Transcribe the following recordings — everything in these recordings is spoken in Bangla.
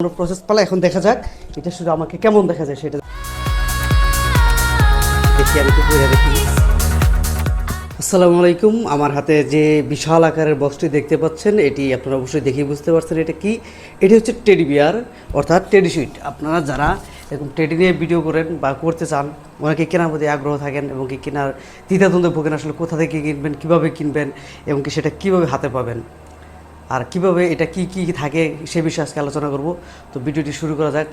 কোনো প্রসেস পালা। এখন দেখা যাক এটা শুধু আমাকে কেমন দেখা যায় সেটা দেখি। আমি একটু পরে দেখি। আসসালামু আলাইকুম। আমার হাতে যে বিশাল আকারের বক্সটি দেখতে পাচ্ছেন, এটি আপনারা অবশ্যই দেখেই বুঝতে পারছেন এটা কি। এটি হচ্ছে টেডি বিয়ার অর্থাৎ টেডি সুইট। আপনারা যারা এরকম টেডি নিয়ে ভিডিও করেন বা করতে চান, অনেকে কেনার প্রতি আগ্রহ থাকেন এবং কি কেনার দ্বিধাদ্বন্দ্বে ভোগেন, আসলে কোথা থেকে কিনবেন, কীভাবে কিনবেন এবং কি সেটা কীভাবে হাতে পাবেন আর কিভাবে এটা কি কি থাকে সে বিষয়ে আজকে আলোচনা করব। তো ভিডিওটি শুরু করা যাক।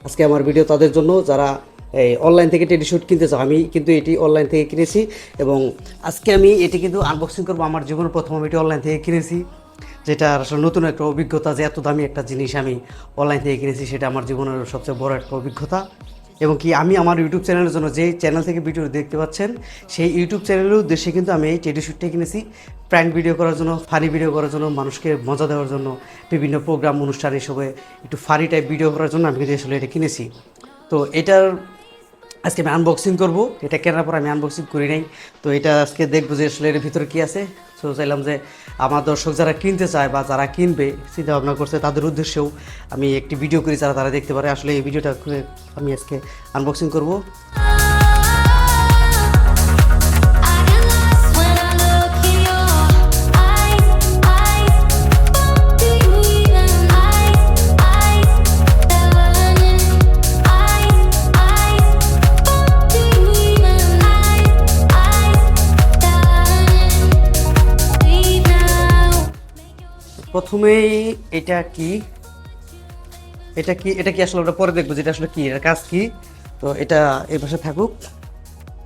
আজকে আমার ভিডিও তাদের জন্য যারা এই অনলাইন থেকে টেডি শুট কিনতে চাও। আমি কিন্তু এটি অনলাইন থেকে কিনেছি এবং আজকে আমি এটি কিন্তু আনবক্সিং করবো। আমার জীবনের প্রথম আমি এটি অনলাইন থেকে কিনেছি, যেটা আসলে নতুন একটা অভিজ্ঞতা যে এত দামি একটা জিনিস আমি অনলাইন থেকে কিনেছি, সেটা আমার জীবনের সবচেয়ে বড় একটা অভিজ্ঞতা। এবং কি আমি আমার ইউটিউব চ্যানেলের জন্য যে চ্যানেল থেকে ভিডিও দেখতে পাচ্ছেন, সেই ইউটিউব চ্যানেলের উদ্দেশ্যে কিন্তু আমি এই টেডি শুটটা কিনেছি। প্র্যাঙ্ক ভিডিও করার জন্য, ফানি ভিডিও করার জন্য, মানুষকে মজা দেওয়ার জন্য, বিভিন্ন প্রোগ্রাম অনুষ্ঠান এসবে একটু ফানি টাইপ ভিডিও করার জন্য আমি কিন্তু আসলে এটা কিনেছি। তো এটার আজকে আমি আনবক্সিং করব। এটা কেনার পর আমি আনবক্সিং করি নাই, তো এটা আজকে দেখবো যে আসলে এর ভিতরে কী আছে। সো চাইলাম যে আমার দর্শক যারা কিনতে চায় বা যারা কিনবে চিন্তা ভাবনা করছে তাদের উদ্দেশ্যেও আমি একটি ভিডিও করি, যারা তারা দেখতে পারে। আসলে এই ভিডিওটা আমি আজকে আনবক্সিং করব। প্রথমেই এটা কি আসলে ওটা পরে দেখবো যেটা আসলে কি, এর কাজ কি। তো এটা এই পাশে থাকুক।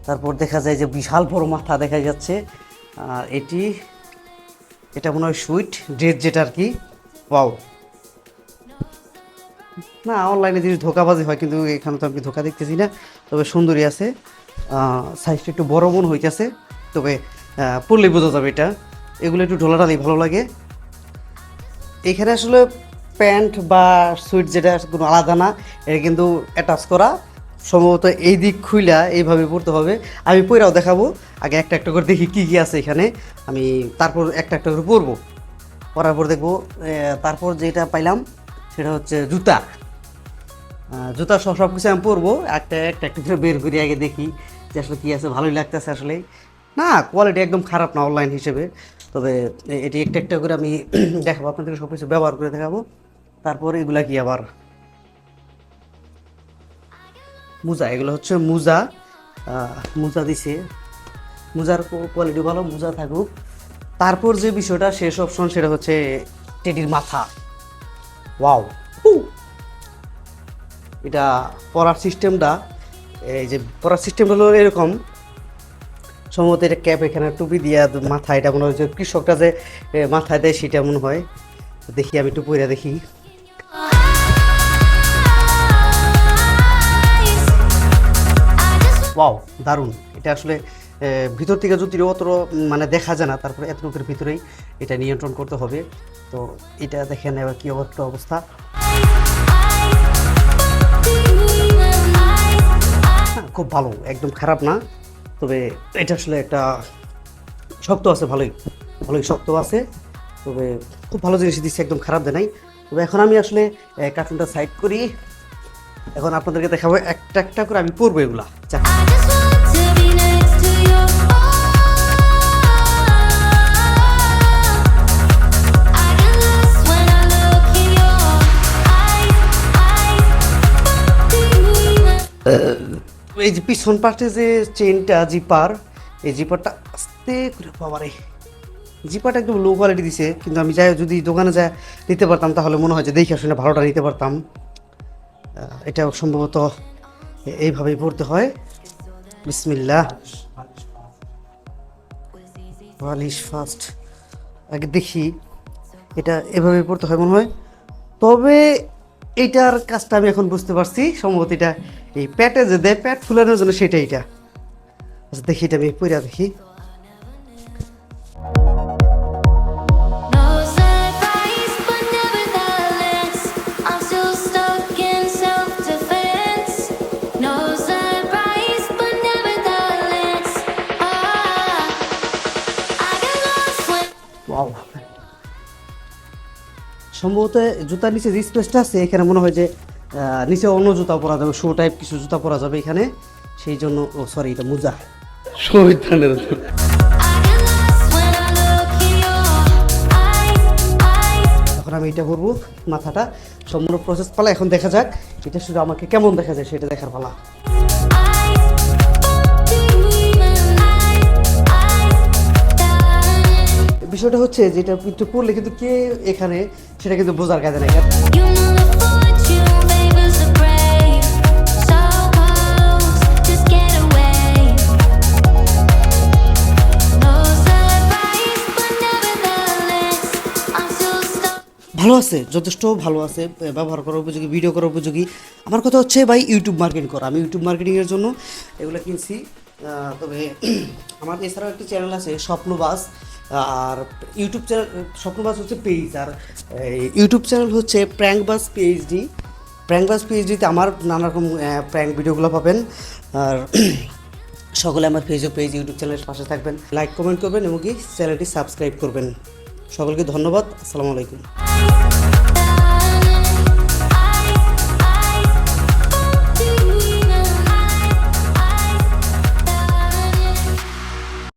তারপর দেখা যায় যে বিশাল বড় মাথা দেখা যাচ্ছে। আর এটা মনে হয় সুইট ড্রেস, যেটা আর কি। ওয়াও, না অনলাইনে জিনিস ধোকাবাজি হয়, কিন্তু এখানে তো আমি ধোকা দেখতেছি না। তবে সুন্দরী আছে, সাইজটা একটু বড় মন হইতেছে, তবে পরলেই বোঝা যাবে এটা। এগুলো একটু ঢোলাঢালি ভালো লাগে। এখানে আসলে প্যান্ট বা সুইট যেটা কোনো আলাদা না, এটা কিন্তু অ্যাটাচ করা। সম্ভবত এই দিক খুইলা এইভাবে পড়তে হবে। আমি পইরাও দেখাবো। আগে একটা একটা করে দেখি কী কী আছে এখানে, আমি তারপর একটা একটা করে পরবো। পরার পর দেখবো। তারপর যেটা পাইলাম সেটা হচ্ছে জুতা। জুতা সব কিছু আমি পরবো। একটা একটা করে বের করি, আগে দেখি যে আসলে কী আছে। ভালোই লাগতেছে আসলে, না কোয়ালিটি একদম খারাপ না অনলাইন হিসেবে। তবে এটি একটা একটা করে আমি দেখাবো আপনাদেরকে, সব কিছু ব্যবহার করে দেখাবো। তারপর এগুলা কি আবার মোজা, এগুলো হচ্ছে মোজা। মোজা দিছে, মোজার কোয়ালিটি ভালো, মোজা থাকুক। তারপর যে বিষয়টা শেষ অপশন সেটা হচ্ছে টেডির মাথা। ওয়াও, এটা পরার সিস্টেমটা, এই যে পরার সিস্টেমটা হলো এরকম। সম্ভবত এটা ক্যাপ, এখানে টুপি দিয়া মাথায়, এটা মনে হয় যে কৃষকটা যে মাথায় দেয় সেটা মনে হয়। দেখি আমি একটু পরে দেখি। ওয়াও, দারুণ। এটা আসলে ভিতর থেকে যদিও অত মানে দেখা যায় না, তারপরে এতটুকুর ভিতরেই এটা নিয়ন্ত্রণ করতে হবে। তো এটা দেখেন এবার কী একটা অবস্থা। খুব ভালো, একদম খারাপ না। তবে এটা আসলে একটা শক্ত আছে, ভালোই শক্ত আছে। তবে খুব ভালো জিনিস দিচ্ছে, একদম খারাপ দেয় নাই। তবে এখন আমি আসলে কার্টুনটা সাইড করি। এখন আপনাদেরকে দেখাবো একটা একটা করে আমি পরবো এগুলা। এই যে পিছন পাশে যে চেনটা, জিপার, এই জিপারটা আস্তে করে, বাবারে জিপারটা একদম লো কোয়ালিটি দিছে। কিন্তু আমি যদি দোকানে যাই নিতে পারতাম, তাহলে মনে হয় যে দেখে শুনে ভালোটা নিতে পারতাম। এটা সম্ভবত এইভাবেই পড়তে হয়। বিসমিল্লাহ, বালিশ ফার্স্ট। আগে দেখি, এটা এভাবে পড়তে হয় মনে হয়। তবে এইটার কাজটা আমি এখন বুঝতে পারছি। সম্ভবত এটা এই প্যাটে যে দেয়, প্যাট ফুলানোর জন্য, সেটা এটা। আচ্ছা দেখি, এটা আমি পইরা দেখি। সম্ভবত জুতার নিচে যে স্পেসটা আছে এখানে মনে হয় যে নিচে অন্য জুতা পরা যাবে, শো টাইপ কিছু জুতা পরা যাবে এখানে, সেই জন্য ও সরি এটা মোজা শহীদানের এখন আমি এটা করবো মাথাটা সম্পূর্ণ প্রসেস পালা। এখন দেখা যাক এটা শুধু আমাকে কেমন দেখা যায় সেটা দেখার পালা। বিষয়টা হচ্ছে যেটা একটু করলে কিন্তু কে এখানে সেটা কিন্তু বোঝার কাজে নাই। ভালো আছে, যথেষ্ট ভালো আছে, ব্যবহার করার উপযোগী, ভিডিও করার উপযোগী। আমার কথা হচ্ছে ভাই ইউটিউব মার্কেটিং করা, আমি ইউটিউব মার্কেটিংয়ের জন্য এগুলো কিনছি। তবে আমার এছাড়াও একটি চ্যানেল আছে স্বপ্নবাস, আর ইউটিউব চ্যানেল স্বপ্নবাস হচ্ছে পেজ, আর ইউটিউব চ্যানেল হচ্ছে প্র্যাঙ্কবাস পিএইচডি। প্র্যাঙ্কবাস পিএইচডিতে আমার নানা রকম প্র্যাঙ্ক ভিডিওগুলো পাবেন। আর সকলে আমার ফেসবুক পেজ ইউটিউব চ্যানেলের পাশে থাকবেন, লাইক কমেন্ট করবেন এবং কি চ্যানেলটি সাবস্ক্রাইব করবেন। সকলকে ধন্যবাদ, আসসালামু আলাইকুম।